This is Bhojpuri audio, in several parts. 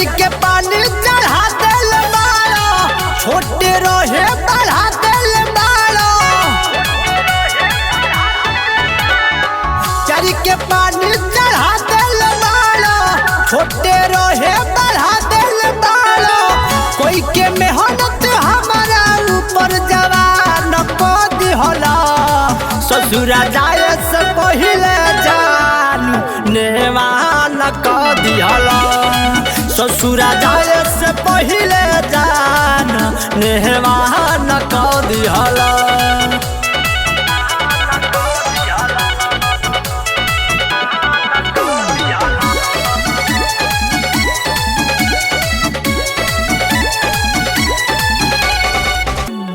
चरी के पानी चढ़ा दिल बाड़ो, छोटे रहे बढ़ा दिल बाड़ो। चरी के पानी चढ़ा दिल बाड़ो, छोटे रहे बढ़ा दिल बाड़ो। कोई के मेहनत हमारा ऊपर जवान को दिहला, ससुरा जाए से पहिले जानू नेवान को दिहला। ससुरा जाए से पहिले जान नेवान को दिहला।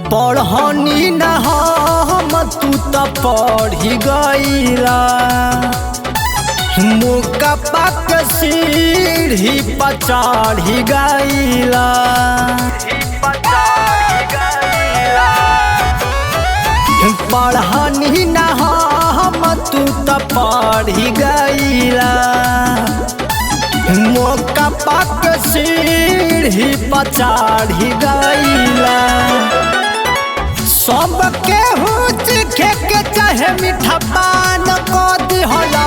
पढ़नी न हम तू तो पढ़ी गईला, मुका पक सीढ़ी पर चढ़ी गईला। पढ़नी न हम तू तो पढ़ी गईला, मुका पक सीढ़ी पर चढ़ी गईला। सब केहू चीखे के चाहे मीठा पान को दिहला,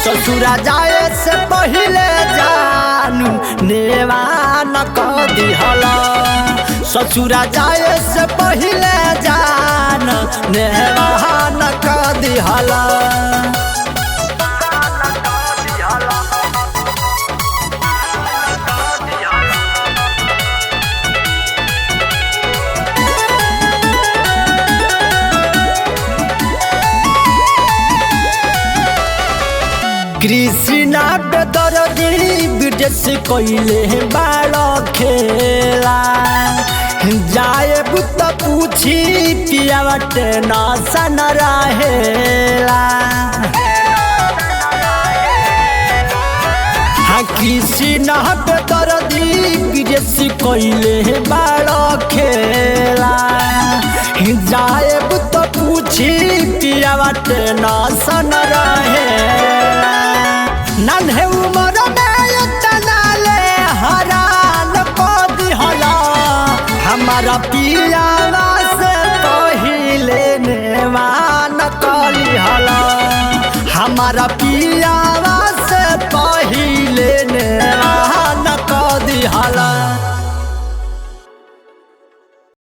ससुरा जाए से पहिले जानू नेवान को दिहला। ससुरा जाए से पहिले जान नेवान को दिहला। कृष्णा बेदर्दी विदेश कइले बाड़ो खेला, जाए बुत पूछी पियावा टेंशन रहेला। हाँ कृष्णा बेदर्दी विदेश कइले बाड़ो खेला, जाए बुत पूछी पियावा टेंशन रहेला। नन्हे उम्र में इतना ले हरान को दिहला, हमारा पियावा से पहिले नेवान को लिहला। हमारा पियावा